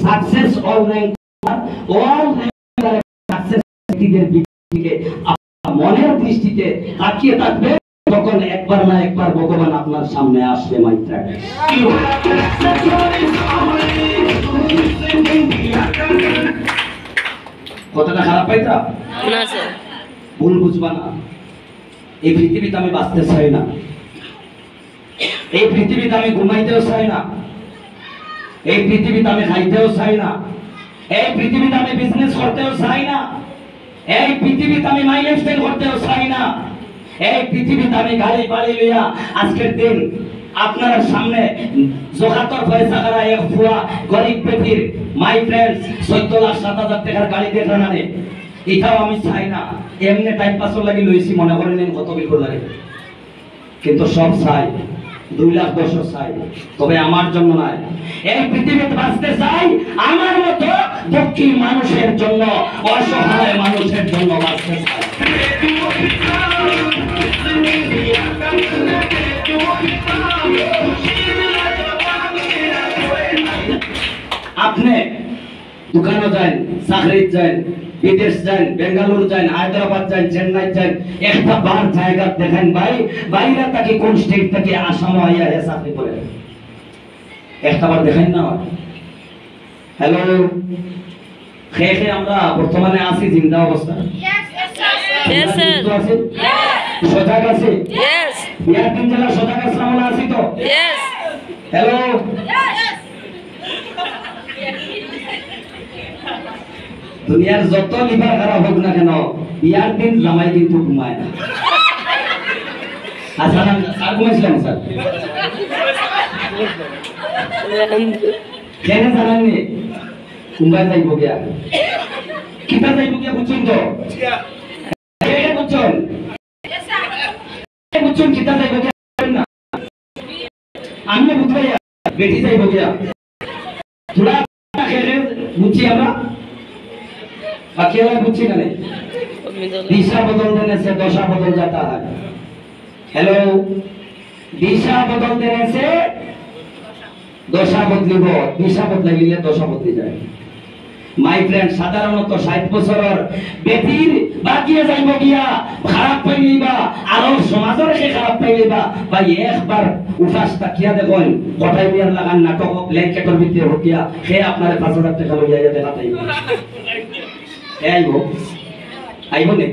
Success all rank all success ব্যক্তিদের দিকে মনের দৃষ্টিতে তাকিয়ে থাকবে, তখন একবার না একবার ভগবান আপনার সামনে আসবে। মাইত্রা কতটা খারাপ পাইতা না স্যার, ভুল বুঝবা না। এই পৃথিবীতে আমি বাঁচতে চাই না, এই পৃথিবীতে আমি ঘুমাইতেও চাই না, এই পৃথিবীতে আমি খাইতেও চাই না, এই পৃথিবীতে আমি বিজনেস করতেও চাই না, এই পৃথিবীতে আমি মাই লাইফস্টাইল করতেও চাই না, এই পৃথিবীতে আমি গাড়ি বাড়ি লইয়া আজকের দিন আপনার সামনে জোগাতর পয়সা করা এক ফুয়া গরিব পেটির মাই ফ্রেন্ডস 14 লাখ 7,000 টাকার গাড়ি দেখা না নে, এটাও আমি চাই না। এমনি টাইম পাসর লাগি লইছি, মনে করেন কত বিল লাগে, কিন্তু সব চাই 2 লাখ 10 চাই, তবে আমার জন্য নয়। এই পৃথিবীতে বাঁচতে চাই আমার মতো দুঃখী মানুষের জন্য, অসহায় মানুষের জন্য বাঁচতে চাই। আপনি দোকানে যান, চাকরি যান, বিদেশ যান, বেঙ্গালুরু যান, হায়দ্রাবাদ যান, চেন্নাই যান, একটা বার জায়গা দেখেন ভাই, বাইরে থেকে কোন স্টেট থেকে আসাম আইয়া চাকরি করে, একটা বার দেখেন না। হ্যালো, খেয়ে আমরা বর্তমানে আছি জিন্দা অবস্থা, সজাগ আছে, বিহার 3 জেলা সজাগ আছে, আমরা আছি তো। হ্যালো, দুনিয়ার যত লিভার খারাপ হোক না কেন, বিয়ার দিন জামাই কিন্তু ঘুমায় না। আচ্ছা স্যার ঘুমাইছিলাম স্যার, কেন জানাননি? কুম্বাই যাইব গিয়া, কিতা যাইব গিয়া বুঝছেন তো? বুঝছেন বুঝছেন কিতা যাইব গিয়া না, আমি বুঝবাই বেটি যাইব গিয়া তোরা বুঝছি আমরা, বাকি বুঝছি না। দিশা বদল দেনে সে দশা বদল যাতা হয়। হ্যালো, দিশা বদল দেনে সে দশা বদলিব, দিশা বদলাইলে দশা বদলি যায়। মাই ফ্রেন্ড, সাধারণত 60 বছরের বেটির বাকিয়ে যাইব গিয়া খারাপ পাইলিবা, আর সমাজের সে খারাপ পাইলিবা ভাই, একবার উঠাস তাকিয়া দেখুন, কটাই বিয়ার লাগান নাটক ব্ল্যাঙ্কেটের ভিতরে হকিয়া সে আপনার 5,000 টাকা লইয়া দেখা তাইব, আইব আইব নে।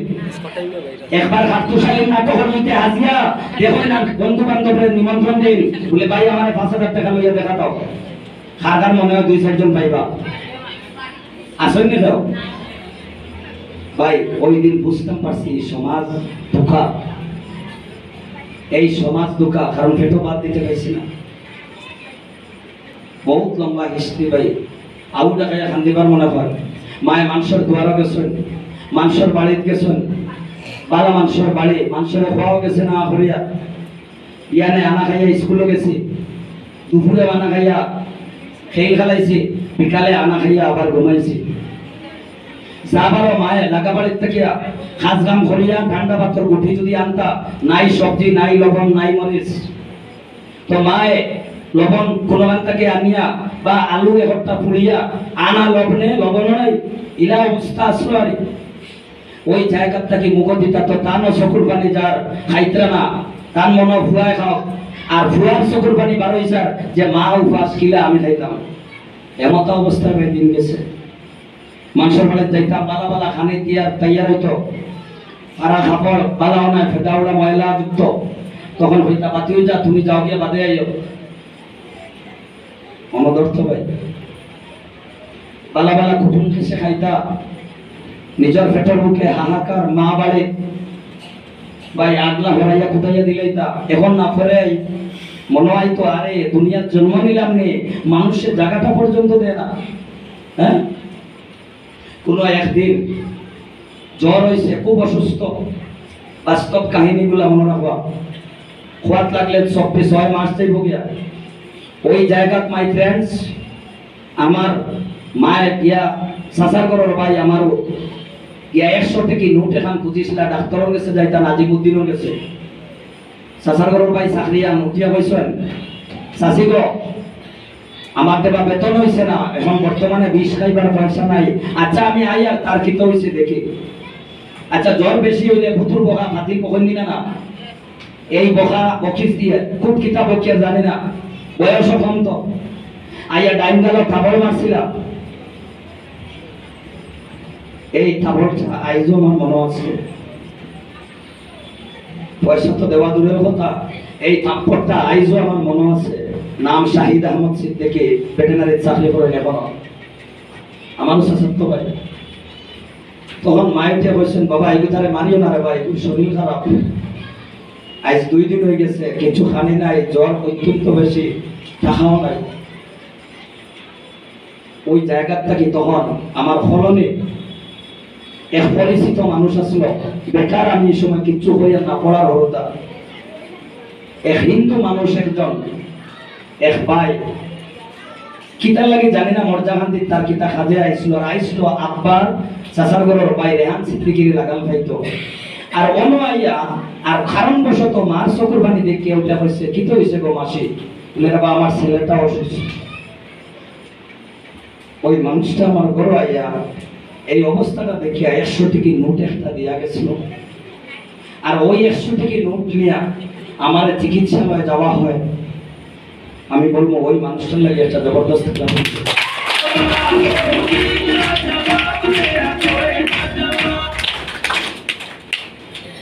একবার কার্তুশালীর নাটকের মধ্যে হাজিয়া দেখুন না, বন্ধু বান্ধবের নিমন্ত্রণ দিন, বলে ভাই আমার 5,000 টাকা লইয়া দেখা দাও, খাগার মনে হয় 2-4 জন পাইবা, আসেন না ভাই। ওই দিন বুঝতে পারছি সমাজ ধোঁকা, এই সমাজ ধোঁকা, কারণ পেটও বাদ দিতে পারছি না। বহুত লম্বা হিস্ট্রি ভাই, আলু টাকায় খান দিবার মনে হয়। মায় মানুষের দুয়ারা গেছেন, মানুষের বাড়িতে গেছেন, বালা মানুষের বাড়ি, মানুষের খাওয়াও গেছে না করিয়া, ইয়ানে আনা খাইয়া স্কুলে গেছি, দুপুরে আনা খাইয়া খেল খেলাইছি, বিকালে আনা খাইয়া আবার ঘুমাইছি। যাবারও মায়ে লাগা বাড়ির থেকে খাজগাম করিয়া ঠান্ডা পাথর গুঠি যদি আনতা, নাই সবজি, নাই লবণ, নাই মরিচ, তো মায়ে লবণ কোনখান থেকে আনিয়া বা আলু একটা পুড়িয়া আনা লবণে লবণ নাই, ইলা অবস্থা আসলো। আর ওই জায়গা থেকে মুখ দিতা তো তানও চকুর পানি যার খাইতরা না, তার মনে ভুয়ায় খাও, আর ভুয়ার চকুর পানি বার হইছার যে মা উপাস কিলা আমি খাইতাম, এমত অবস্থায় দিন গেছে। মানুষের বাড়িতে যাইতাম, বালা বালা খানি দিয়া তৈয়ার হইতো, পাড়া খাপড় বালাও নাই, ফেদাওড়া ময়লা যুক্ত, তখন হইতা বাতিও যা, তুমি যাও গিয়ে বাদে আইও, অনদর্থ ভাই। বালা বালা কুটুম খেসে খাইতা, নিজের পেটের মুখে হাহাকার, মা বাড়ি ভাই আগলা হরাইয়া কুটাইয়া দিলেই তা, এখন না পরে মনে হয় তো আরে দুনিয়ার জন্ম নিলাম নে, মানুষের জায়গাটা পর্যন্ত দেয় না। হ্যাঁ, কোনো একদিন জ্বর হয়েছে, খুব অসুস্থ, বাস্তব কাহিনীগুলা মনে রাখবা, খোয়াত লাগলে 24 মাস যাইব গিয়া। ওই জায়গাত মাই ফ্রেন্ডস, আমার মায়ের গিয়া চাচার ঘরের ভাই আমারও গিয়া 100 টাকা নোট এখন খুঁজিছিল, ডাক্তারের কাছে যাইতা, নাজিমুদ্দিনের কাছে। চাচার ঘরের ভাই চাকরি আন উঠিয়া বলছেন, চাচি গো আমার দেবা বেতন হইছে না, এখন বর্তমানে 20 খাইবার পয়সা নাই। আচ্ছা আমি আই আর তার কি তো হইছে দেখি। আচ্ছা জ্বর বেশি হইলে ভুতুর বকা ফাতিল কখন দিনা না, এই বকা বকিস দিয়ে খুব কিতাব বকিয়া জানি না, বয়স কম তো আইয়া ডাইন গালো থাবড় মারছিলাম। এই থাবড় আইজও আমার মনে আছে, পয়সা তো দেওয়া দূরের কথা, এই থাপ্পড়টা আইজও আমার মনে আছে। নাম শাহিদ আহমদ সিদ্দিকী, ভেটেরিনারি চাকরি করেন এখনো, আমারও সত্য ভাই। তখন মায়ের বলছেন, বাবা এই কথারে মানিও না রে ভাই, খুব শরীর খারাপ, আজ 2 দিন হয়ে গেছে, কিছু খানি নাই, জ্বর অত্যন্ত বেশি, টাকাও নাই। ওই জায়গার থেকে তখন আমার ফলনে এক পরিচিত মানুষ আসলো, বেকার আমি এই সময় কিচ্ছু হইয়া না পড়ার হরতা, এক হিন্দু মানুষ একজন, এক ভাই কিতা লাগে জানি না, মরজাহান্দির তার কিতা কাজে আইছিল, আর আইছিল আব্বার চাচার ঘরের ভাই রেহান সিদ্দিকীর লাগাল খাইতো। আর অন্য আইয়া আর কারণবশত মার চকুর পানি দেখে ওটা হয়েছে, কি তো হয়েছে গো মাসি, বলে বাবা আমার ছেলেটা অসুস্থ। ওই মানুষটা আমার ঘরে আইয়া এই অবস্থাটা দেখে 100 টাকা নোট একটা দিয়া গেছিল, আর ওই 100 টাকা নোট নিয়ে আমার চিকিৎসালয়ে যাওয়া হয়। আমি বলবো ওই মানুষটার লাগে একটা জবরদস্ত ক্লাস।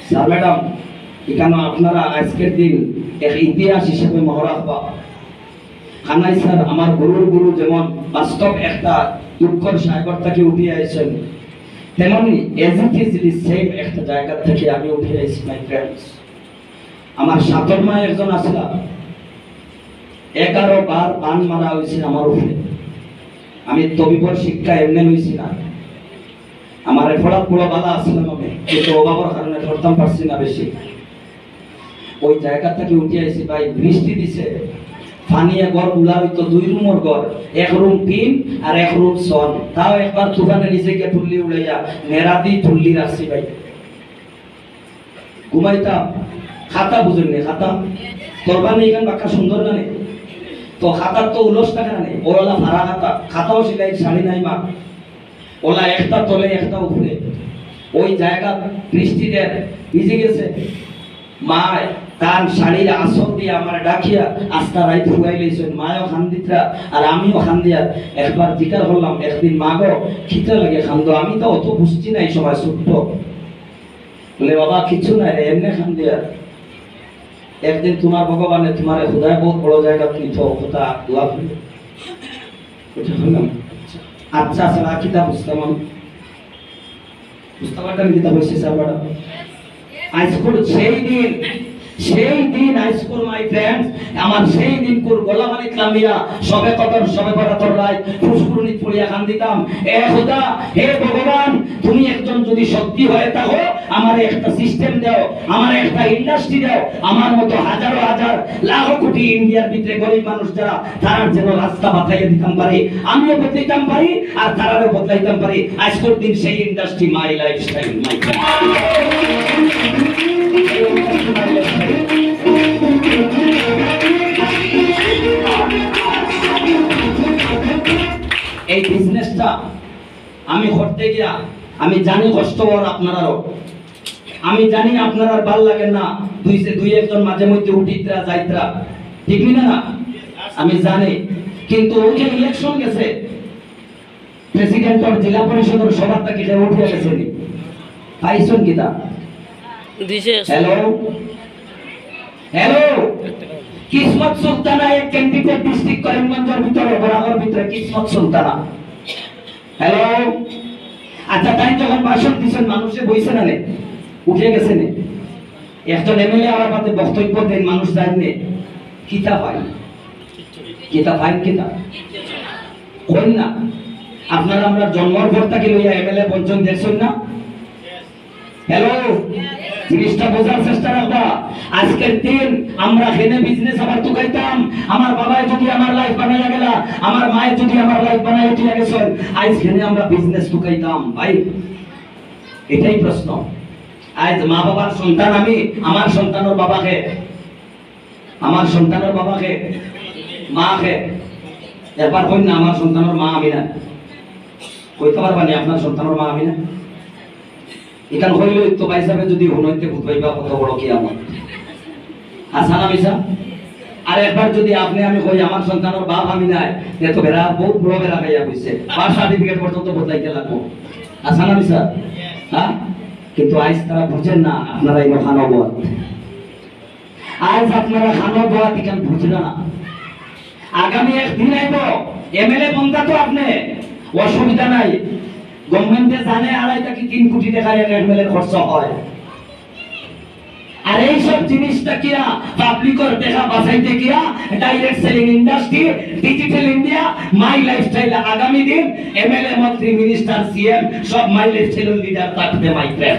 স্যার ম্যাডাম, এখানে আপনারা আজকের দিন এক ইতিহাস হিসেবে মনে রাখবা। খানাই স্যার আমার গুরুর গুরু যেমন বাস্তব একটা দুঃখর সাইবার থেকে উঠে আইছেন, তেমনি এজিটিজলি সেম একটা জায়গা থেকে আমি উঠে আইছি মাই ফ্রেন্ডস। আমার সাতর মা একজন আসলা, 11 বার বান মারা হয়েছে আমার উপরে। আমি তবিবর শিক্ষা এমনি লইছি না, আমার ফড়া পুরো বাধা আসলাম আমি, কিন্তু অভাবের কারণে ধরতাম পারছি না বেশি। ওই জায়গা থেকে উঠে আইছি ভাই, বৃষ্টি দিছে, পানিয়ে ঘর গুলা হইতো 2 রুমের ঘর, 1 রুম টিন আর 1 রুম সন, তাও একবার তুফানে নিচে গিয়ে ঠুল্লি উড়াইয়া নেরাদি ঠুল্লি রাখছি ভাই, ঘুমাইতাম। খাতা বুঝেন নি, খাতা তরবানি এখান বাক্কা সুন্দর না নেই তো, খাতার তো উলস টাকা নেই, ওলা ভাড়া খাতা, খাতাও সিলাই শাড়ি নাই মা, ওলা একটা তলে একটা উপরে। ওই জায়গা বৃষ্টিতে ভিজে গেছে, মা তার শাড়ির আসল দিয়ে আমার ডাকিয়া আস্তা রাইত ফুয়াই লইছেন, মায়ও খান্দিতরা আর আমিও খান্দিয়া। একবার জিকার করলাম, একদিন মা গো খিতে লাগে খান্দ, আমি তো অত বুঝছি না এই সময় ছোট্ট, বলে বাবা কিছু নাই রে এমনি খান্দিয়া। একদিন তোমার ভগবানে তোমার খুদায় বহুত বড় জায়গা নিত, কথা দোয়া করি ওটা হলাম। আচ্ছা স্যার কিতাব বুঝতাম আমি, বুঝতে পারতাম কিতাব হয়েছে স্যার ম্যাডাম। আইস্কুল সেই দিন হাইস্কুল মাই ফ্রেন্ডস, আমার সেই দিন কোর গলা মানে কামিয়া সবে কদর সবে বরাতর রায় ফুসফুরনি পড়িয়া কান দিতাম, এ খোদা হে ভগবান, তুমি একজন যদি সত্যি হয়ে থাকো আমার একটা সিস্টেম দাও, আমার একটা ইন্ডাস্ট্রি দাও, আমার মতো হাজারো হাজার লাখো কোটি ইন্ডিয়ার ভিতরে গরিব মানুষ যারা, তার যেন রাস্তা বাতাইয়া দিতাম পারি, আমিও বদলাইতাম পারি আর তারাও বদলাইতাম পারি। আজকের দিন সেই ইন্ডাস্ট্রি মাই লাইফস্টাইল মাই এই বিজনেসটা আমি করতে গিয়া আমি জানি কষ্ট হওয়ার আপনারাও, আমি জানি আপনারা ভাল লাগে না, দুই একজন মাঝে মধ্যে উঠিতরা যাইতরা, ঠিক না না আমি জানি, কিন্তু ওইখানে ইলেকশন গেছে, প্রেসিডেন্ট আর জেলা পরিষদের সবার থেকে উঠে গেছে নি পাইছন কিতা দিছে। হ্যালো হ্যালো, কিসমত সুলতানা এক ক্যান্ডিডেট ডিস্ট্রিক্ট করিমগঞ্জের ভিতরে বরাবর ভিতরে কিসমত সুলতানা। হ্যালো, আচ্ছা তাই যখন ভাষণ দিছেন মানুষে বইছে না নে উঠে গেছে নে, একজন এমএলএ আমার পাতে বক্তব্য দেন, মানুষ জানে কিতা পাই কিতা পাই কিতা কই না। আপনারা আমরা জন্মর পর থেকে লইয়া এমএলএ বঞ্চন দেখছেন না। হ্যালো, জিনিসটা বোঝার চেষ্টা রাখবা। আজকের দিন আমরা হেনে বিজনেস আবার তুকাইতাম, আমার বাবাই যদি আমার লাইফ বানাইয়া গেলা, আমার মায়ের যদি আমার লাইফ বানাইয়া দিয়া গেছেন, আজ হেনে আমরা বিজনেস তুকাইতাম ভাই, এটাই প্রশ্ন। আজ মা বাবার সন্তান আমি, আমার সন্তানের বাবাকে, আমার সন্তানের বাবাকে মাকে একবার কই না আমার সন্তানের মা আমি না, কইতে পারবানি আপনার সন্তানের মা আমি না? এখান হইলে তো ভাই সাহেব যদি হনইতে বুঝবাইবা কত বড় কি আমার হাসান আমিসা। আর একবার যদি আপনি আমি কই আমার সন্তানের বাপ আমি নাই, এত বেড়া বহুত বড় বেড়া খাইয়া কইছে, বার্থ সার্টিফিকেট পর্যন্ত বদলাইতে লাগবো। হাসান আমিসা, হ্যাঁ? কিন্তু আজ তারা বুঝেন না আপনারা এই খানবত, আজ আপনারা খানবত এখান বুঝেন না। আগামী একদিন আইব এমএলএ বন্ধা তো আপনি, অসুবিধা নাই। গভর্নমেন্টে জানে 2.5 থেকে 3 কোটি টাকা এমএলএ খরচ হয়। আর এই সব জিনিসটা কিয়া পাবলিকর দেখা বাঁচাইতে গিয়া direct selling industry, digital India, মাই লাইফস্টাইল, আগামী দিন এমএলএ মন্ত্রী মিনিস্টার সিএম সব মাই লাইফস্টাইল লিডার থাকবে মাইক্রে।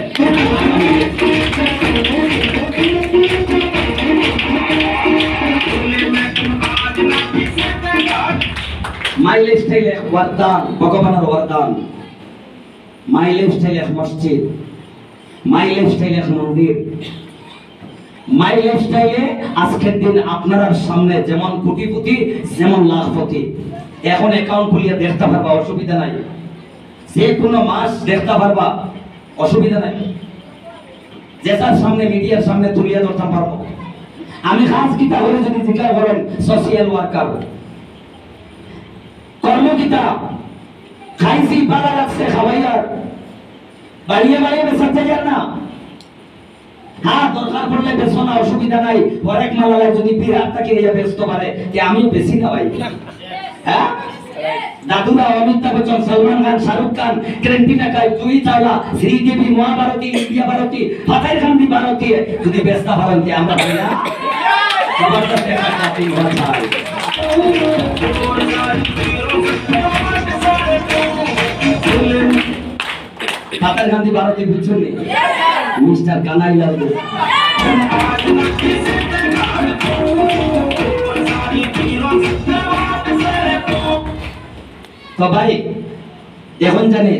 মাই লাইফস্টাইল এক ওয়ারদান, ভগবানের ওয়ারদান। মাই লাইফস্টাইল এক মসজিদ, মাই লাইফস্টাইল এক মন্দির। মাই লাইফস্টাইলে আজকের দিন আপনার সামনে যেমন কোটিপতি যেমন লাখপতি, এখন অ্যাকাউন্ট খুলিয়ে দেখতে পারবা, অসুবিধা নাই। যে কোনো মাস দেখতে পারবা, অসুবিধা নাই। যেটার সামনে মিডিয়ার সামনে তুলিয়ে ধরতে পারবো। আমি খাস কিতা হলে যদি জিজ্ঞাসা করেন সোশিয়াল ওয়ার্কার, কর্মকিতা খাইছি পালা রাখছে খাওয়াইয়ার, বাড়িয়ে বাড়িয়ে বেসাতে যান না। হ্যাঁ, দরকার পড়লে বেছো না, অসুবিধা নাই। হরেক মালালায় যদি বিরাট তাকে ব্যস্ত পারে যে আমিও বেশি না ভাই। হ্যাঁ, দাদুরা অমিতাভ বচ্চন, সলমান খান, শাহরুখ খান, ক্রেন্টিনা কাই, জুহি চাওলা, শ্রীদেবী, মহাভারতী, ইন্ডিয়া ভারতী, ফাতাইর খান্দি ভারতী যদি ব্যস্ত পারেন আমরা ভাই না জবরদস্ত একটা জাতি হওয়া চাই। ফাতাইর খান্দি ভারতী বুঝছেন মিস্টার কানাইলাল। তো ভাই এখন জানে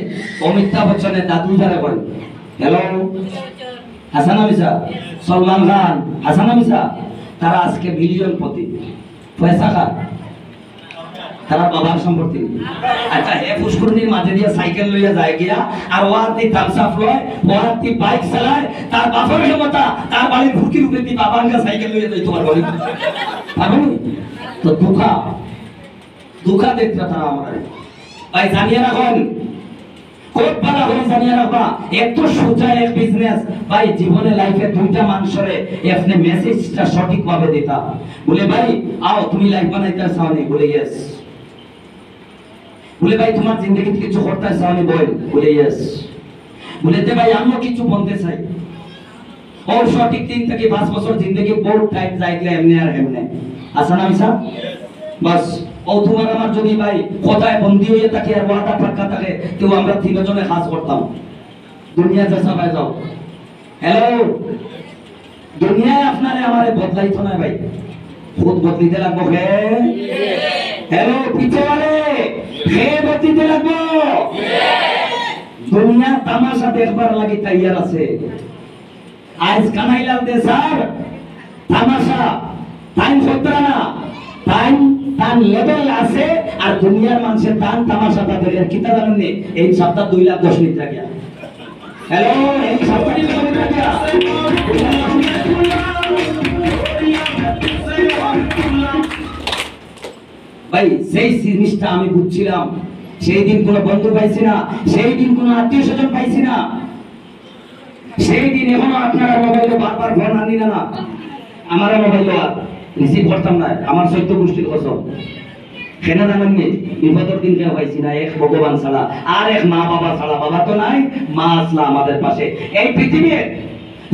অমিতাভ বচ্চনের দাদু যারা বলেন হ্যালো হাসান আমিসা, সলমান খান, হাসান আমিসা, তারা আজকে মিলিয়ন পতি পয়সা খায়, তারা বাবার সম্পত্তি। আচ্ছা, হে পুষ্করণীর মাঝে দিয়ে সাইকেল লইয়া যায় গিয়া আর ওয়াতি থামসাফ লয়, ওয়াতি বাইক চালায়, তার বাবার ক্ষমতা তার বাড়ির ভুকির উপরে দিয়ে বাবাঙ্গা সাইকেল লইয়া যাই তোমার বাড়ি পাবেন। তো দুঃখা দেখতে তারা আমার ভাই জানিয়ে রাখুন, কোট পাড়া হয়ে জানিয়ে রাখবা এত সোজা এক বিজনেস ভাই। জীবনে লাইফে দুইটা মানুষের আপনি মেসেজটা সঠিকভাবে দিতা, বলে ভাই আও তুমি লাইফ বানাইতে চাওনি, বলে ইয়েস। বলে ভাই তোমার জিন্দগিতে কিছু করতে চাওনি, বলে ইয়েস। বলে যে ভাই আমিও কিছু বলতে চাই, ওর সঠিক 3 থেকে 5 বছর জিন্দগি বহুত টাইট যাইলে এমনি আর এমনি আসান আমিসা বাস। ও তোমার আমার যদি ভাই কথায় বন্দি হয়ে থাকে আর ওয়াদা পাক্কা থাকে, কেউ আমরা 3 জনে কাজ করতাম। দুনিয়া জেসা পাই যাও। হ্যালো, দুনিয়ায় আপনারে আমারে বদলাইতো না ভাই, খুদ বদলিতে লাগবো। হে হ্যালো পিছে वाले, হে বদলিতে লাগবো। দুনিয়া তামাশা দেখবার লাগি তৈয়ার আছে। আজ কানাইলাল দে স্যার তামাশা টাইম সত্তরা না, টাইম তার লেভেল আছে। আর দুনিয়ার মানুষের টান তামাশা তাদের কিতা জানেন, এই সপ্তাহ 2,10,000 নিতে গিয়া। হ্যালো, এই সপ্তাহ নিতে গিয়া ভাই সেই জিনিসটা আমি বুঝছিলাম। সেই দিন কোনো বন্ধু পাইছি না, সেই দিন কোনো আত্মীয় স্বজন পাইছি না, সেই দিন এখনো আপনারা মোবাইলে বারবার ফোন আনি না, আমার মোবাইলে আর রিসিভ করতাম না। আমার 14 গোষ্ঠীর কসম, কেন জানেন নি? বিপদের দিন কেউ পাইছি না, এক ভগবান ছাড়া আর এক মা বাবা ছাড়া। বাবা তো নাই, মা আসলা আমাদের পাশে। এই পৃথিবীর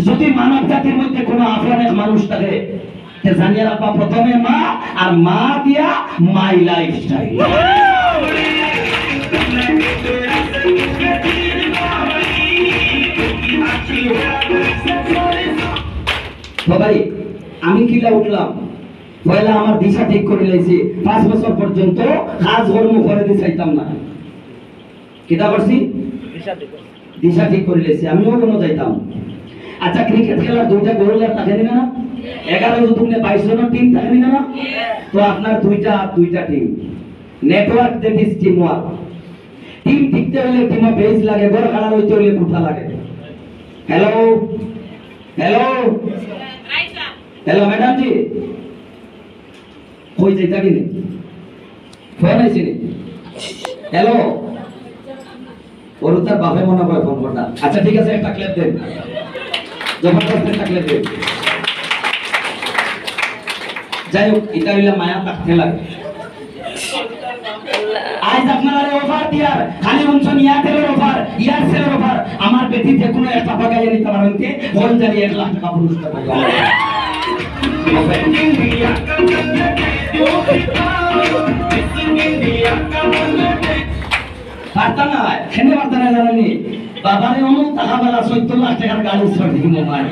যদি মানব জাতির মধ্যে কোনো আপন এক মানুষ থাকে, জানিয়ে রাখবা প্রথমে মা, আর মা দিয়া মাই লাইফস্টাইল। ভাই আমি কিলা উঠলাম পয়লা আমার দিশা ঠিক করে লাইছি। 5 বছর পর্যন্ত কাজ কর্ম করে দিতে চাইতাম না, কিতা করছি দিশা ঠিক করে লাইছি, আমিও কোনো যাইতাম। আচ্ছা, ক্রিকেট খেলার 2টা গোল আর থাকে না, 11 যদি 22 জনের টিম থাকে না, তো আপনার 2টা team network that is team work. Team টিকতে হলে টিমে বেজ লাগে, ঘর খাড়া হইতে হলে কুঠা লাগে। হ্যালো হ্যালো হ্যালো ম্যাডাম জি, কই যাইতা কিনি ফোন আইছে নি? হ্যালো, ওর তার বাপে মনে করে ফোন করতা। আচ্ছা ঠিক আছে, একটা ক্লিপ দেন, জবরদস্ত একটা ক্লিপ দেন। যাই হোক, এটা হইলে মায়া থাকতে লাগে। আজ আপনারা অফার দিয়ার খালি অঞ্চল এয়ারটেলের অফার, এয়ারসেলের অফার। আমার বেটি যে কোনো একটা বাগাইয়ে নিতে পারেন কে কোন জানি 1 লাখ টাকা পুরস্কার পাইবে। পারতা না, খেনে পারতা না জানেনি বাবারে অনেক টাকা বেলা 70 লাখ টাকার গাড়ি ছড় দিই মোবাইল।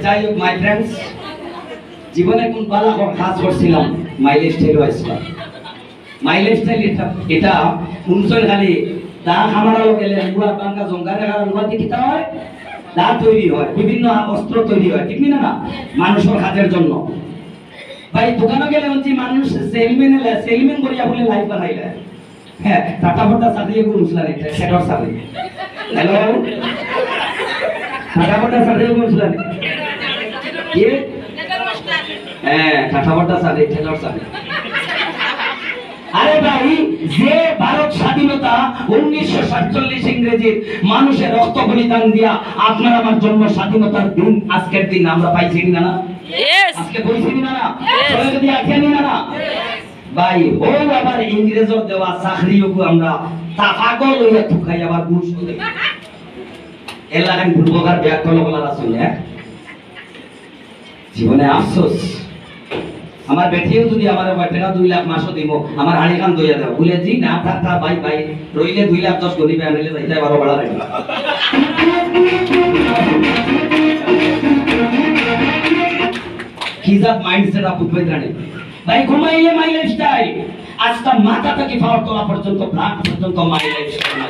যাই হোক মাই ফ্রেন্ডস, জীবনে কোন পালা কাজ করছিলাম মাই লাইফস্টাইল ওয়াইসটা। মাই লাইফস্টাইল এটা উনসল খালি দা খামারা গেলে গুয়া বাঙ্গা জঙ্গারে খারা লুয়াতে কিতা হয়, দা তৈরি হয়, বিভিন্ন অস্ত্র তৈরি হয়, ঠিক না? না মানুষের কাজের জন্য। ভাই দোকানে গেলে হচ্ছে মানুষ সেলম্যান করিয়া বলে লাইফ বানাইলে। হ্যাঁ, টাটা ফটা চাকরিয়ে করছিলেন, এটা সেটর চাকরি। হ্যালো, টাটা ফটা চাকরিয়ে করছিলেন কি? হ্যাঁ, টাটা ফটা চাকরি, সেটর চাকরি। আরে ভাই, যে ভারত স্বাধীনতা 1947 ইংরেজির মানুষের রক্ত বলিদান দিয়া আপনার আমার জন্য স্বাধীনতার দিন, আজকের দিন আমরা পাইছি না? না আজকে বলছি না? না যদি আখেনি না? না ভাই, ও আবার ইংরেজের দেওয়া চাকরিও আমরা তা পাগল হইয়া ঠুকাই আবার ঘুষ করে এলাকায় ভুলবগার ব্যাকল বলার আসলে জীবনে আফসোস। আমার বেটিও যদি আমার টাকা 2 লাখ মাসও দিব, আমার হাড়ি খান দইয়া দেব বলে জি না থাকা ভাই ভাই রইলে 2 লাখ 10 গরিবে আনলে যাইতে 12 বাড়া লাগে। কিজাত মাইন্ডসেট আপ উঠবে জানে ভাই, ঘুমাইলে মাই লাইফস্টাইল। আজটা মাথা থেকে পাওয়ার তোলা পর্যন্ত ব্লাড পর্যন্ত মাই লাইফস্টাইল।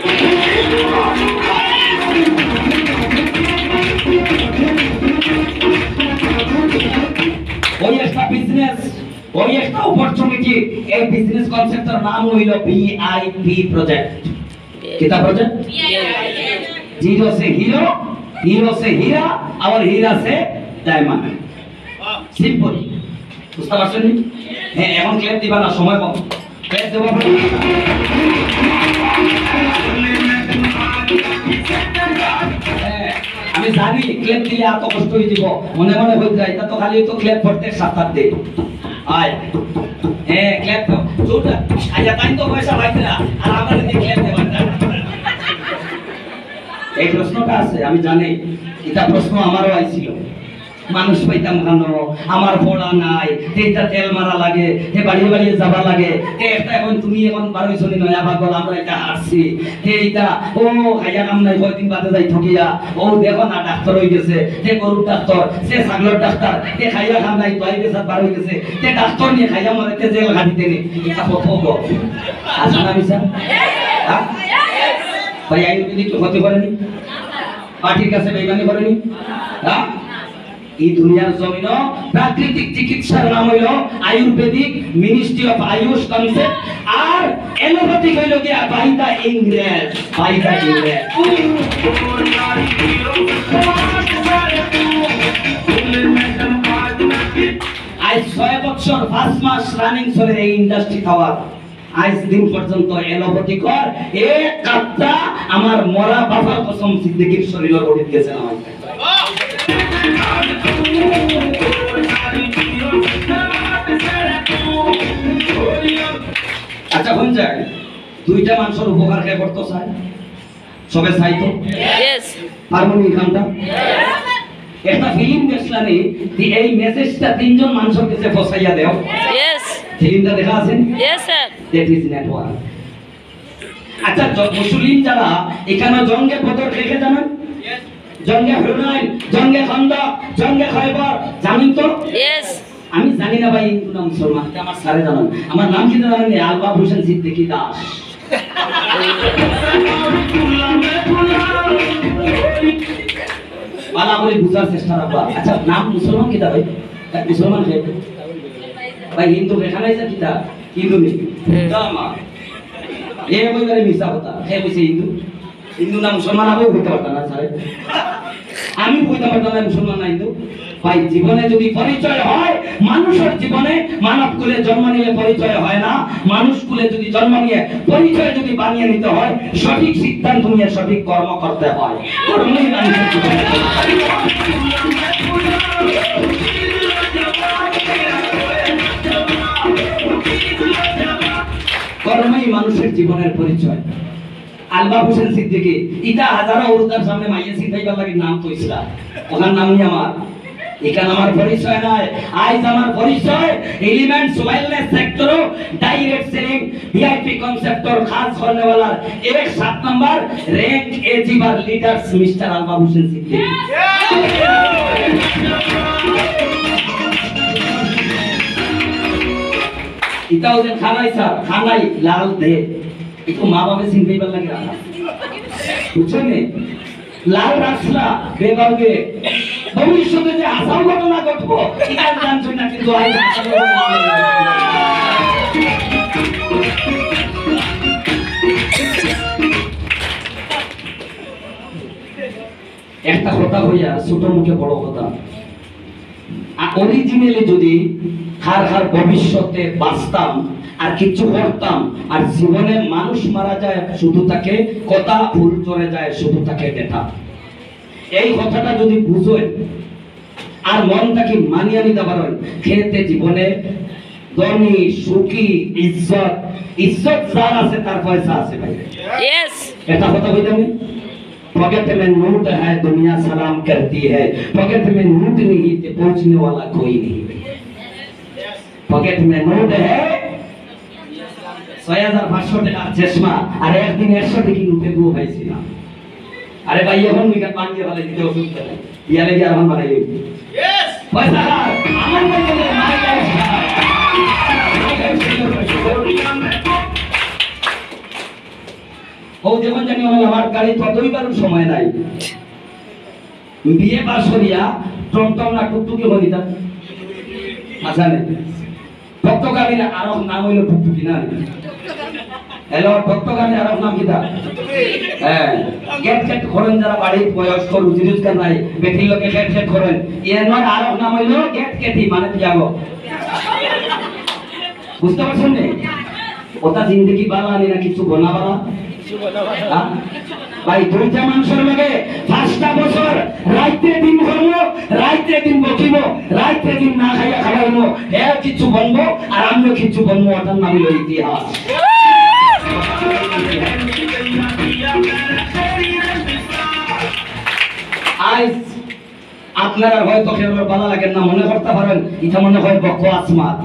ওই একটা বিজনেস, ওই একটা অপরচুনিটি। এই বিজনেস কনসেপ্টের নাম হইল ভিআইপি প্রজেক্ট। কিতা প্রজেক্ট? জিরো সে হিরো, হিরো সে হীরা, আর হীরা সে ডায়মন্ড। সিম্পল, বুঝতে পারছেন? হ্যাঁ, এখন ক্লেপ দিবা না, সময় কম। ক্লেপ দেবো আমি জানি, ক্লেপ দিলে এত কষ্ট হয়ে যাব, মনে মনে হয়ে যায়। তা তো খালি তো ক্লেপ প্রত্যেক সপ্তাহ দে আয়। হ্যাঁ, ক্লেপ তো ছোট আইয়া তাই তো পয়সা পাইতে না, আর আমার যদি ক্লেপ দেবেন না। এই প্রশ্নটা আছে আমি জানি, এটা প্রশ্ন আমারও আইছিল। মানুষ পাইতাম কেন, আমার পড়া নাই, এটা তেল মারা লাগে, হে বাড়িয়ে বাড়িয়ে যাবা লাগে, একটা এখন তুমি এখন 12 জনী নয়া পাগল, আমরা এটা হারছি, এইটা ও খাইয়া কাম নাই, কয়দিন বাদে যাই ঠকিয়া, ও দেখো না ডাক্তার হয়ে গেছে, তে গরুর ডাক্তার, সে ছাগলের ডাক্তার, তে খাইয়া কাম নাই, তোয়াই গেছে 12 হয়ে গেছে, তে ডাক্তার নিয়ে খাইয়া মরে, তে জেল ঘাটিতে নি। এটা কত গো আছে না মিছা? ভাই আয়ুর্বেদিক ক্ষতি করেনি, পাটির কাছে বেইমানি করেনি। হ্যাঁ, এই দুনিয়ার জমিন প্রাকৃতিক চিকিৎসার নাম হইল ayurvedic, ministry of AYUSH concept. আর এলোপ্যাথিক হইল কি বাই দা ইংরেজ, বাই দা ইংরেজ। আজ 6 বছর 5 মাস রানিং চলে এই ইন্ডাস্ট্রি খাওয়ার। আজ দিন পর্যন্ত এলোপ্যাথি কর এক কাপটা আমার মরা বাবার কসম সিদ্দিকীর শরীরে গড়ে দিয়েছে আমার। আচ্ছা কোন যায় দুইটা মানুষের উপকার কে করতে চায়? সবে চাই তো? यस হারমোনি গানটা একটা ফিল্ম দেখছলানি, এই মেসেজটা 3 জন মানুষের কাছে পৌঁছাইয়া দাও। यस ফিল্মটা দেখা আছে? Yes sir. That is network. আচ্ছা মুসলিম যারা এখানে জঙ্গে বদর দেখে জানেন? জঙ্গে হুনাইন, জঙ্গে খন্দক, জঙ্গে খয়বর জানেন তো? यस আমি জানি না ভাই, হিন্দু না মুসলমান, এটা আমার স্যারে জানেন। আমার নাম কি জানেন? আলবাব হোসেন সিদ্দিকী দাস। মালা বলি বুঝার চেষ্টা রাখবা। আচ্ছা নাম মুসলমান কিতা ভাই? মুসলমান কে ভাই? হিন্দু এখানে আছে কিতা? হিন্দু নেই জামা এ বইবারে মিছা কথা হে বইছে হিন্দু। হিন্দু না মুসলমান আগে হইতে পারতা না স্যার, আমি হইতে পারতাম না মুসলমান না হিন্দু। ভাই জীবনে যদি পরিচয় হয়, মানুষের জীবনে মানব কুলে জন্ম নিলে পরিচয় হয় না। মানুষ কুলে যদি জন্ম নিয়ে পরিচয় যদি বানিয়ে নিতে হয়, সঠিক সিদ্ধান্ত নিয়ে সঠিক কর্ম করতে হয়। কর্মই মানুষের জীবনে কর্মই মানুষের জীবনের পরিচয়। আলবাব হোসেন সিদ্দিকী ইটা হাজারো ওরতার সামনে মাইয়া সিদ্ধাইবার লাগে নাম তো ইসলাম, ওখান নামই আমার। এখানে আমার পরিচয় নাই। আজ আমার পরিচয় elements wellness sector direct selling VIP concept और खास करने वाला एक 7 number rank achiever leaders mister Albab Hossain Siddiqui. इताओ दिन खाना স্যার খানাই লাল দে একটু মা বাবা চিনতেই পারলাম না বুঝছেন লাল রাসলা বেবাগে ভবিষ্যতে যে আসাম ঘটনা ঘটবো এটা জানছেন না, কিন্তু একটা কথা হইয়া ছোট মুখে বড় কথা। অরিজিনালি যদি হার হার ভবিষ্যতে বাঁচতাম আর কিছু করতাম, আর জীবনে মানুষ মারা যায় শুধু তাকে কথা, ফুল চড়ে যায় শুধু তাকে দেখা, এই কথাটা যদি বুঝেন আর মনটাকে মানিয়ে নিতে পারেন, খেতে জীবনে ধনী সুখী ইজ্জত ইজ্জত যার আছে তার পয়সা আছে ভাই। এটা কথা বলতে আমি पॉकेट में नोट है दुनिया सलाम करती है, पॉकेट में नोट नहीं तो पहुंचने वाला कोई नहीं। पॉकेट में नोट है 6500 টাকা চশমা আর একদিন 100 টাকা নোটে গো পাইছি না। আরে ভাই এখন মিকা পানিয়ে ভালো দিতে ওষুধ দেয় ইয়া লাগি আর বানাই লই यस পয়সা আমার বলতে মাই লাইফ ও যেমন জানি আমার গাড়ি তো দুইবার সময় নাই, বিয়ে পাস করিয়া টমটম না টুকটুকি হইতা আচ্ছা নে ভক্তগামীর আরব নাম হইল টুকটুকি না। হ্যালো ভক্তগামীর আরব নাম কিটা? হ্যাঁ গেট গেট করেন যারা বাড়ি বয়স্ক রুজি রোজগার নাই বেটির লোকে গেট গেট করেন, এর নয় আরব নাম হইল গেট গেটি মানে যাবো। বুঝতে পারছেন নে ওটা জিন্দগি বালা না কিছু বনা বালা ভাই। দুইটা মানুষের লগে 5টা বছর রাইতে দিন ঘুরবো, রাইতে দিন বকিব, রাইতে দিন না খাইয়া খাওয়াইবো, এ কিছু বলবো আর আমিও কিছু বলবো, ওটার নাম হলো ইতিহাস। আজ আপনারা হয়তো কেউ ভালো লাগে না মনে করতে পারেন এটা মনে হয় বকওয়াস মাত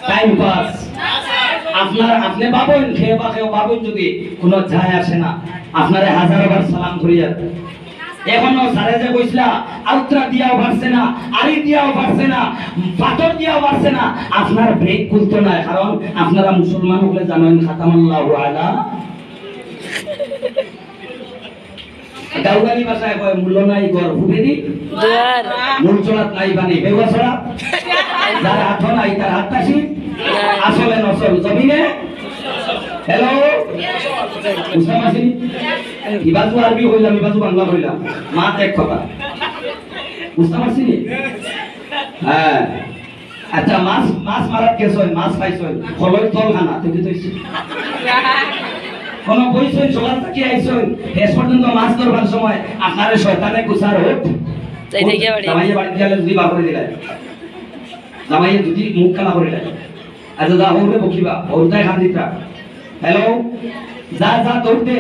টাইম পাস। আপনি বাবুন খেয়ে বা খেয়ে বাবুন যদি কোনো যায় আসে না, আপনারে হাজারবার সালাম করিয়া এখনো সারে যে কইছিলা আউত্রা দিয়াও পারছে না, আরি দিয়াও পারছে না, পাথর দিয়াও পারছে না, আপনার ব্রেক খুলতো না, কারণ আপনারা মুসলমান হলে জানেন খাতামাল্লাহু আলা গাউগালি ভাষায় কয় মূল্য নাই গর হুবেদি দুয়ার মূল চলাত নাই বানি বেওয়াছড়া যার হাত নাই তার হাত তাসি আসলে নসল জমিনে। হ্যালো বুঝতে পারছেন ইবাজু আরবি হইলাম ইবাজু বাংলা হইলাম মাত এক কথা বুঝতে পারছেন। হ্যাঁ আচ্ছা মাছ মাছ মারাত গেছই মাছ পাইছই হলই তল খানা তুই তুইছি কোন বইছই সকাল থেকে আইছই শেষ পর্যন্ত মাছ ধরবার সময় আপনারে শয়তানে কুসার হোক জামাইয়ে বাড়ি গেলে যদি বার করে দিলাই জামাইয়ে যদি মুখ কানা করে দিলাই আচ্ছা যা হৌরে বকিবা হৌরটাই খান দিতা। হ্যালো যা যা দৌড়তে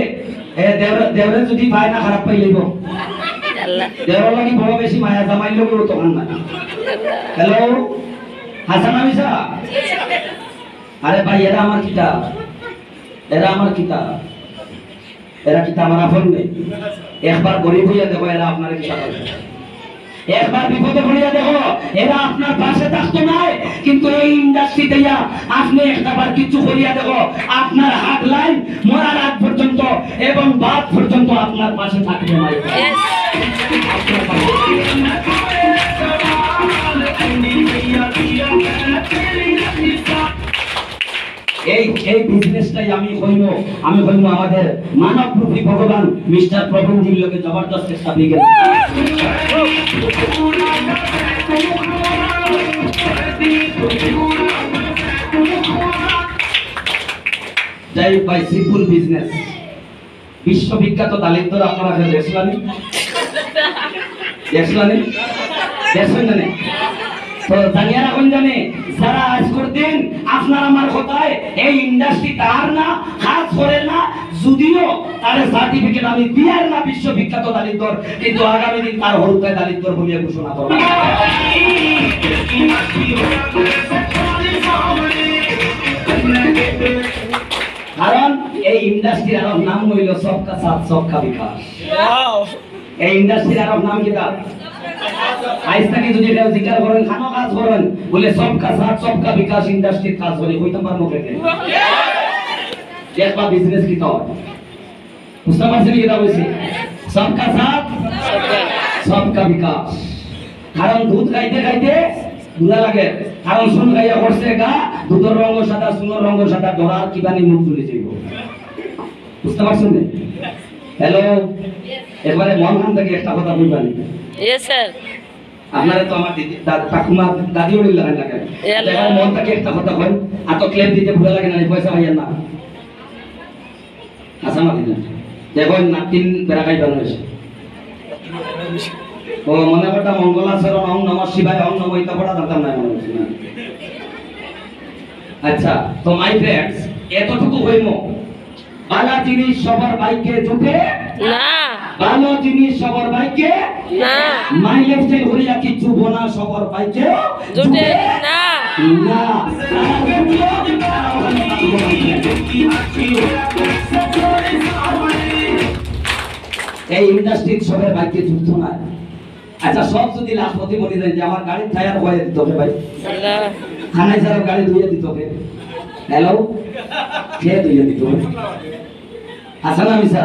এ দেওরে যদি পায় না খারাপ পাই লইব দেওর লাগি বড় বেশি মায়া জামাই লোকের তো খান না। হ্যালো হাসান আমিসা আরে ভাই এরা আমার কিতা এরা আমার কিতা এরা কিতা আমার আপন নেই একবার গরিব হইয়া দেখো এরা আপনার কিতা একবার বিপদে পড়িয়া দেখো, এরা আপনার পাশে থাকতো না, কিন্তু এই ইন্ডাস্ট্রিতে আপনি একটাবার কিছু করিয়া দেখো, আপনার হাত লাইন মরার আগ পর্যন্ত এবং বাদ পর্যন্ত আপনার পাশে থাকবে না। এই বিজনেসটাই আমি হইব আমাদের মানবরূপী ভগবান মিস্টার প্রবীণজির লোকে জবরদস্ত স্থাপিত। যাই ভাই, সিম্পল বিজনেস, বিশ্ববিখ্যাত দালিদ্র আপনারা দেখলেন তো জানিয়ে রাখুন, জানে যারা আজ করতেন আপনার আমার কথায় এই ইন্ডাস্ট্রি তার না, কাজ করে না, যদিও তার সার্টিফিকেট আমি দিয়ার না বিশ্ববিখ্যাত দালিদ্র, কিন্তু আগামী দিন তার হরুতায় দালিদ্র বলিয়া ঘোষণা করব। কারণ এই ইন্ডাস্ট্রির আরব নাম হইল সবকা সাথ সবকা বিকাশ। এই ইন্ডাস্ট্রির আরব নাম কি? আজ থেকে যদি এটা জিজ্ঞাসা করেন, খানো কাজ করেন, বলে সবকা সাথ সবকা বিকাশ ইন্ডাস্ট্রির কাজ বলে কইতে পারবো কেন? দেখবা বিজনেস কি তো বুঝতে পারছেন কি তা বলছি? সবকা সাথ সবকা বিকাশ। কারণ দুধ খাইতে খাইতে বুড়া লাগে, কারণ শুন গাইয়া করছে গা, দুধের রঙ সাদা, সুনোর রঙ সাদা, ডরার কিবানি মুখ চলে যাইব। বুঝতে পারছেন? হ্যালো, এবারে মন খান থেকে একটা কথা বলবেন। Yes sir. আপনারা তো আমার ঠাকুমা দাদি ওড়ি লাগান লাগে, এবার মন থেকে একটা কথা কই, আর তো ক্লেম দিতে ভুলে লাগে না, পয়সা ভাইয়া না আচ্ছা না দিলেন দেখুন না, 3 বেড়া খাই বানাইছে। ও মনে করতা মঙ্গলাচরণ ওম নমঃ শিবায় ওম নমঃ ইতা পড়া জানতাম না মনে হচ্ছে না। আচ্ছা, তো মাই ফ্রেন্ডস, এতটুকু হইমো, ভালো জিনিস সবার ভাগ্যে জুটে না, ভালো জিনিস সবার ভাগ্যে না, মাই লাইফস্টাইল হইয়া কিছু বোনা সবার ভাগ্যে জুটে না, না। এই ইন্ডাস্ট্রির সবার ভাগ্যে যুক্ত না। আচ্ছা, সব যদি লাখপতি বলি দেন যে আমার গাড়ির টায়ার হয়ে দিতে হবে ভাই, খানায় যারা গাড়ি ধুয়ে দিতে হবে, হ্যালো খেয়ে ধুয়ে দিতে হবে। আচ্ছা না মিশা,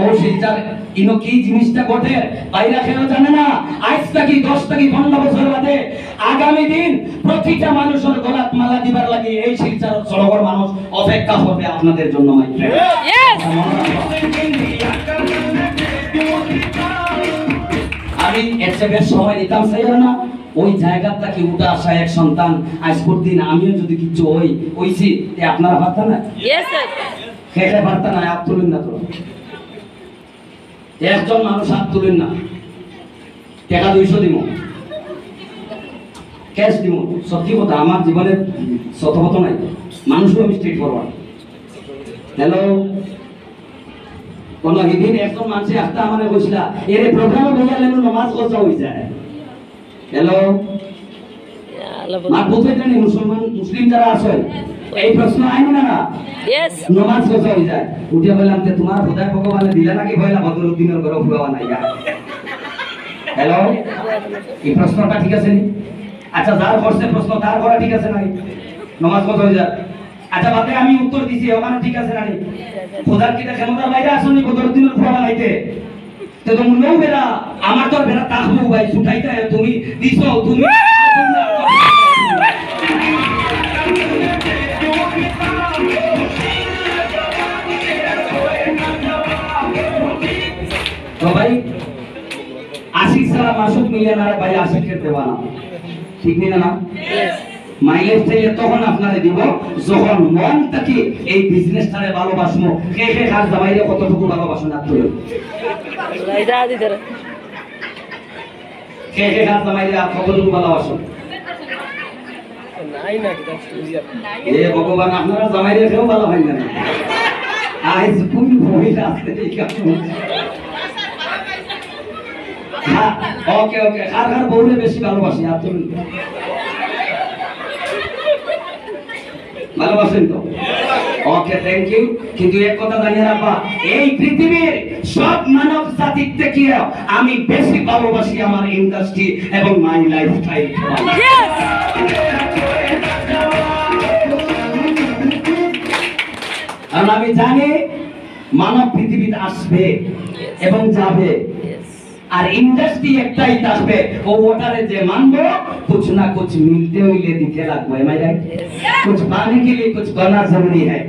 ও শিলচার ইনো কি জিনিসটা ঘটে বাইরা কেন জানে না? আজ থেকে 10 থেকে 15 বছর বাদে আগামী দিন প্রতিটা মানুষের গলাত মালা দিবার লাগি এই শিলচার সড়কের মানুষ অপেক্ষা করবে আপনাদের জন্য। মাই ফ্রেন্ড, আমি এর সময় নিতাম চাই না, ওই জায়গাটাকে উঠে আসা এক সন্তান আজ দিন আমিও যদি কিছু হইছি আপনারা ভাবতেন না? খেতে পারতেন না? হাত তুলেন না তো, একজন মানুষ হাত তুলেন না, টাকা 200 দিব, ক্যাশ দিব। সত্যি কথা, আমার জীবনের শতপথ নাই, মানুষও আমি স্ট্রেট ফরওয়ার্ড। হ্যালো, কোন দিন একজন মানুষে আসতে আমারে বসলা এর প্রোগ্রামে বইয়া লেন নামাজ কথা হই যায়। হ্যালো, মা বুঝতে জানি মুসলিম যারা আছে এই প্রশ্ন আইনি না না, यस নামাজ কথা হই যায়। উঠিয়া বললাম যে তোমার খোদা ভগবানে দিলে নাকি ভয়লা বদরুদ্দিনের ঘরে ফুয়া নাই গা। হ্যালো, এই প্রশ্নটা ঠিক আছে নি? আচ্ছা, যার করছে প্রশ্ন তার করা ঠিক আছে নাই? নামাজ কথা হই যায়। আচ্ছা বাদে আমি উত্তর দিছি, ওখানে ঠিক আছে নানি? খোদার কি ক্ষমতার বাইরে আসনি বদরুদ্দিনের ফুয়া বানাইতে? তো তুমি নও বেরা, আমার তো বেরা তাহবো ভাই ছুটাইতে তুমি দিছো, তুমি তো ভাই আশিক সারা মাসুক মিলে না ভাই, আশিকের দেওয়া না, ঠিক নেই না? মাইলেজ চাইলে তখন আপনারে দিব যখন মন থেকে এই বিজনেসটারে ভালোবাসবো। কে কে কাজ জামাইরে কতটুকু ভালোবাসো না তুলে? কে কে কাজ জামাইরে কতটুকু ভালোবাসো? এ ভগবান, আপনারা জামাইরে কেউ ভালো হয় না। আজ কোন মহিলা আছে এই কাজ? ওকে ওকে, কার কার বউরে বেশি ভালোবাসি? আর তুমি ভালোবাসেন তো? ওকে থ্যাংক ইউ কিন্তু এক কথা জানিয়ে রাখবা এই পৃথিবীর সব মানব জাতির থেকে আমি বেশি ভালোবাসি আমার ইন্ডাস্ট্রি এবং মাই লাইফস্টাইল আর আমি জানি মানব পৃথিবীতে আসবে এবং যাবে আর इंडस्ट्री একটাই আসবে ও ওটারে যে মানবো कुछ ना कुछ मिलते हुए दिखे लगो है मैं राइट कुछ पाने के लिए कुछ करना जरूरी है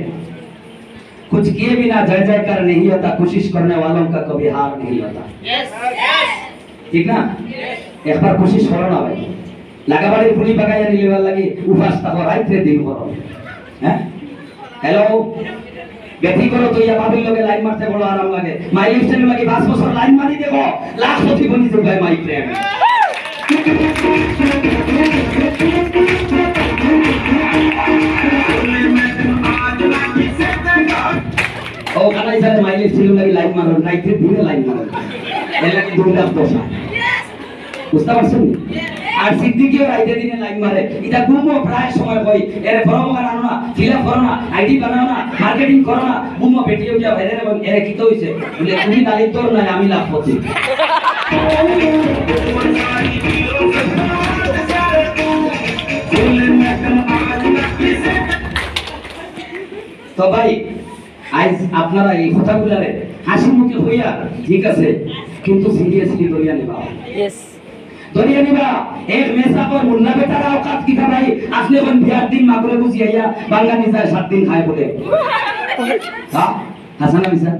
कुछ किए बिना जय जयकार नहीं होता कोशिश करने वालों का कभी हार नहीं होता ठीक ना एक बार कोशिश करो ना भाई লাগাবাড়ির ফুলি বাগাইয়া নিলেবার লাগি উপাস থাকো রাইতে দিন করো হ্যাঁ হ্যালো বেটি করো তো ইয়া বাবির লগে লাইন মারতে বড় আরাম লাগে মাই লিস্টেন লাগি 5 বছর লাইন মারি দেখো লাখপতি বনি যাবে মাই ফ্রেন্ড ও কানাই সারে মাই লিস্টেন লাগি লাইন মারো রাইতে দিনে লাইন মারো এর লাগি দুইটা দোষা বুঝতে পারছেন আর সিদ্দিকিও রাইতে দিনে লাইন মারে এটা বুমো প্রায় সময় কই এর ফর্ম বানানো না ফিলআপ করো না আইডি বানাও না মার্কেটিং করো না বুমো বেটিও যা বাইরে এবং এর কি তো হইছে বলে তুমি দালিত তোর না আমি লাখপতি তো ভাই আজ আপনারা এই কথাগুলারে হাসি মুখে হইয়া ঠিক আছে কিন্তু সিরিয়াসলি ধরিয়া নিবা यस ধরিয়া নিবা এক মেসা পর মুন্না বেটারা औकात কি ভাই আপনি কোন বিয়ার দিন মাগরে বুঝিয়া বাঙালি যায় 7 দিন খায় বলে হ্যাঁ হাসানা মিসা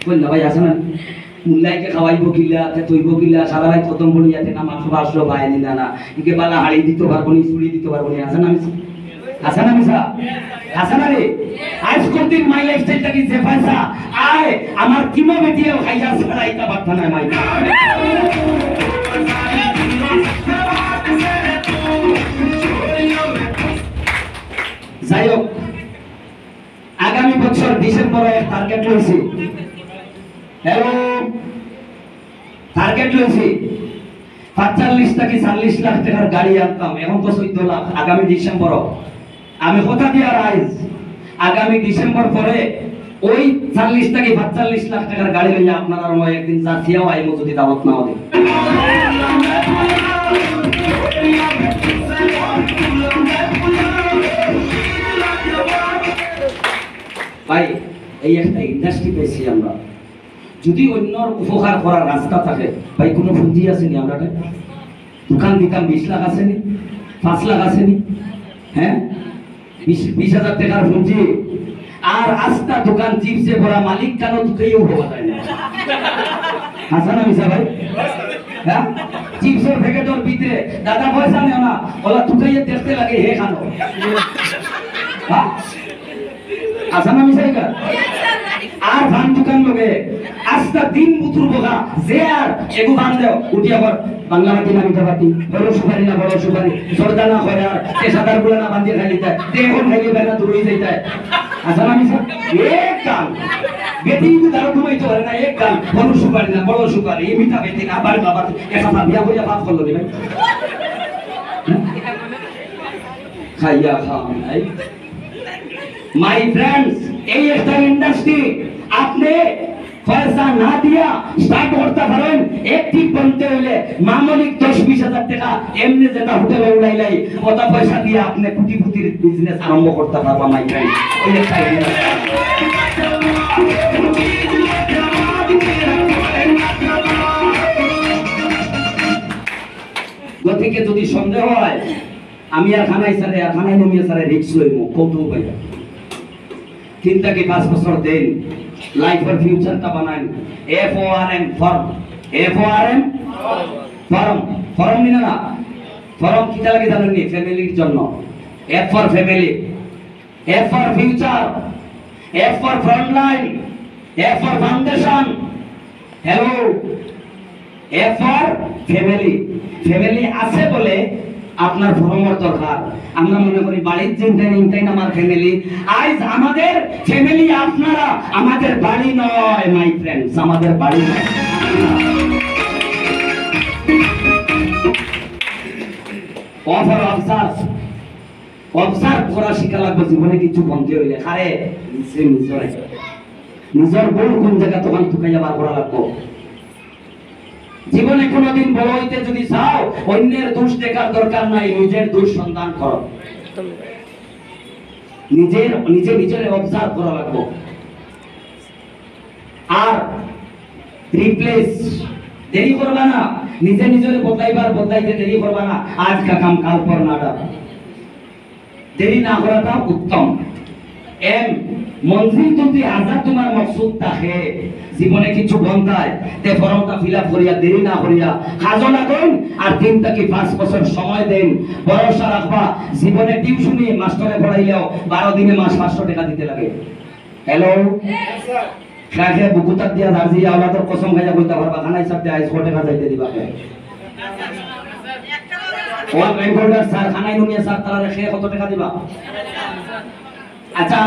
কই না ভাই হাসানা মুন্নাইকে খাওয়াইবো কিলা তে তৈবো কিলা সারা রাত খতম বলিয়াতে না মাছ আসলো ভাই নিনা না ইকে বালা হাড়ি দিতে পারবো নি চুড়ি দিতে পারবো নি হাসানা মিসা হাসানা মিসা হাসানা রে আজ কোন দিন মাই লাইফস্টাইলটা কি যে পয়সা আয় আমার কিমো বেটিও খাইয়া ছাড়াইতা বাধা নাই মাই যাই হোক আগামী বছর ডিসেম্বরে টার্গেট লইছি হ্যালো টার্গেট লইছি 45 থেকে 40 লাখ টাকার গাড়ি আনতাম এখন তো 14 লাখ আগামী ডিসেম্বর আমি কথা দিয়া রাইজ আগামী ডিসেম্বর পরে ওই 40 থেকে 45 লাখ টাকার গাড়ি লইয়া আপনারা রয় একদিন জাতীয় আইমো যদি দাওয়াত না হবে ভাই এই একটা ইন্ডাস্ট্রি পেয়েছি আমরা যদি অন্যর উপকার করার রাস্তা থাকে ভাই কোনো পুঁজি আসেনি আমরা দোকান দিতাম 20 লাখ আসেনি 5 লাখ আসেনি হ্যাঁ 20,000 টাকার পুঁজি আর আস্তা দোকান চিপসে ভরা মালিক কেন কেউ হওয়া যায় না হাসানা মিসা ভাই হ্যাঁ চিপসের প্যাকেটের ভিতরে দাদা পয়সা নেও না ওলা তুকাইয়ে দেখতে লাগে হে খানো হ্যাঁ হাসানা মিসা কা আর ভান দোকান লগে আস্তা দিন বুতুর বগা যে আর এগু বান দেও উঠি আবার বাংলা মাটি না মিঠা পাতি বড় সুপারি না বড় সুপারি সরদা না হয় আর পেশাদার গুলা না বান্ধিয়ে খাইতে দেখুন খাইলে বেলা দূরই যাইতে হাসানা মিসা এক কাম বেটি তো দাও ঘুমাই তো না এক কাম বড় সুপারি না বড় সুপারি মিঠা বেটি না আবার বাবা একা বিয়া হইয়া বাপ করলো রে ভাই খাইয়া খাও নাই মাই ফ্রেন্ডস এই একটা ইন্ডাস্ট্রি আপনি পয়সা না দিয়া স্টার্ট করতে পারেন একটি বলতে হলে মামলিক 10-20,000 টাকা এমনি যেটা হোটেলে উড়াইলাই কত পয়সা দিয়ে আপনি কোটিপতির বিজনেস আরম্ভ করতে পারবা মাই ফ্রেন্ড ওই একটা গতিকে যদি সন্দেহ হয় আমি আর খানাই স্যারে আর খানাই নমিয়া স্যারে রিক্স লইব কৌতুক ভাইয়া 3 থেকে 5 বছর দেন লাইফের ফিউচারটা বানান FORM form FORM form form নিনা না ফর্ম কিটা লাগে জানেন নি ফ্যামিলির জন্য F for family F for future F for front line F for foundation hello F for family family আছে বলে আপনার ফর্মের দরকার আমরা মনে করি বাড়ির চিন্তাই আমার ফ্যামিলি আজ আমাদের ফ্যামিলি আপনারা আমাদের বাড়ি নয় মাই ফ্রেন্ডস আমাদের বাড়ি নয় অফার অফসার অবজার্ভ করা শিখা লাগবে জীবনে কিছু বন্ধ হইলে খারে নিজের বড় কোন জায়গা তখন টুকাইয়া বার করা লাগবো। জীবনে কোনোদিন বড় হইতে যদি চাও অন্যের দোষ দেখার দরকার নাই, নিজের দোষ সন্ধান করো, নিজের অবজার্ভ করা লাগবো। আর রিপ্লেস দেরি করবা না, নিজের বদলাইতে দেরি করবা না। আজ কা কাম কাল পর না, দেরি না করাটা উত্তম। মঞ্জিল যদি আজাদ তোমার মকসুদ থাকে, জীবনে কিছু বন্ধায় তে ফর্মটা ফিল আপ করিয়া দেরি না করিয়া কাজও লাগুন আর 3 থেকে 5 বছর সময় দেন। ভরসা রাখবা জীবনে টিউশনি মাস্টারে পড়াইলেও 12 দিনে মাস 500 টাকা দিতে লাগে। হ্যালো কাকে বুকুতা দিয়া দার্জি আওলাদের কসম খাইয়া কইতা পারবা খানা হিসাব দিয়ে 100 টাকা যাইতে দিবা। ওয়ান রেকর্ডার স্যার খানাই নুনিয়া স্যার তারা রেখে কত টাকা দিবা? আচ্ছা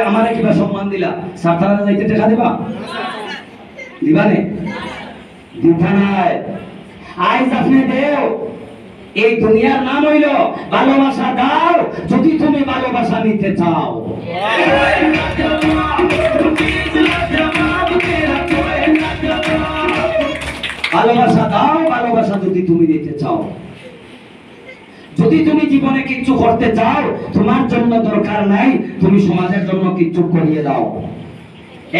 আমারে কিবা সম্মান দিলা, স্যার তারা যাইতে টাকা দিবা? দিবা নে? দিবা নাই। আইজ আপনি দেও, এই দুনিয়ার নাম হইল ভালোবাসা দাও যদি তুমি ভালোবাসা নিতে চাও। ভালোবাসা দাও, ভালোবাসা যদি তুমি নিতে চাও। যদি তুমি জীবনে কিছু করতে চাও, তোমার জন্য দরকার নাই তুমি সমাজের জন্য কিছু করিয়ে দাও।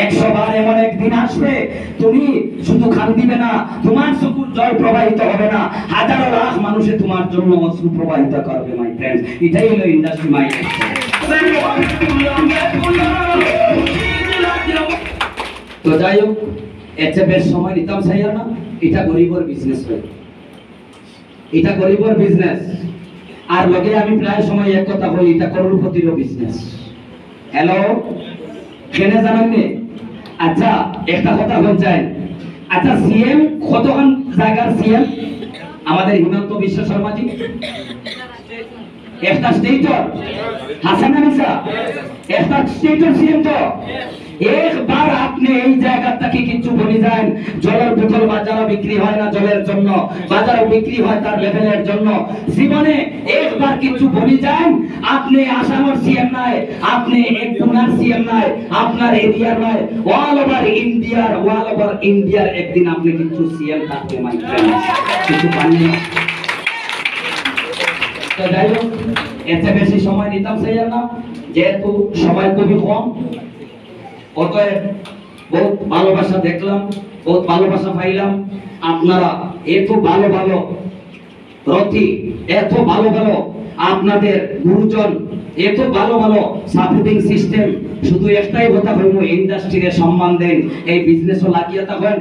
100 বার এমন একদিন আসবে তুমি শুধু খান দিবে না, তোমার চোখের জল প্রবাহিত হবে না, হাজারো লাখ মানুষে তোমার জন্য অশ্রু প্রবাহিত করবে। মাই ফ্রেন্ডস, এটাই হলো ইন্ডাস্ট্রি মাইন্ড। তো যাই হোক, এতে বেশ সময় নিতাম চাইয়া না, এটা গরিবের বিজনেস হয়, এটা গরিবের বিজনেস। আর লগে আমি প্রায় সময় এক কথা বলি, এটা করোড়পতিরও বিজনেস। হ্যালো কেনে জানেন নি? আচ্ছা একটা কথা বলছেন, আচ্ছা সিএম কতক্ষণ জায়গার সিএম? আমাদের হিমন্ত বিশ্ব শর্মাজি একটা স্টেটর, হাসান আমিসা একটা স্টেটর সিএম। তো একবার আপনি এই জায়গাটাকে কিছু বলে যান, জলের বোতল বাজারে বিক্রি হয় না জলের জন্য, বাজারে বিক্রি হয় তার লেভেলের জন্য। জীবনে একবার কিছু বলে যান, আপনি আসামের সিএম নাই, আপনি একজনের সিএম নাই, আপনার এরিয়ার নাই, অল ওভার ইন্ডিয়ার একদিন আপনি কিছু সিএম থাকবে। মাই ফ্রেন্ডস, কিছু পাননি। তো যাই হোক, এতে বেশি সময় নিতাম চাই না, যেহেতু সময় খুবই কম। অতএব বহুত ভালোবাসা দেখলাম, বহুত ভালোবাসা পাইলাম। আপনারা এত ভালো ভালো রথি, এত ভালো ভালো আপনাদের গুরুজন, এত ভালো ভালো সাপোর্টিং সিস্টেম। শুধু একটাই কথা বলবো, ইন্ডাস্ট্রিকে সম্মান দেন, এই বিজনেসও লাগিয়ে থাকেন।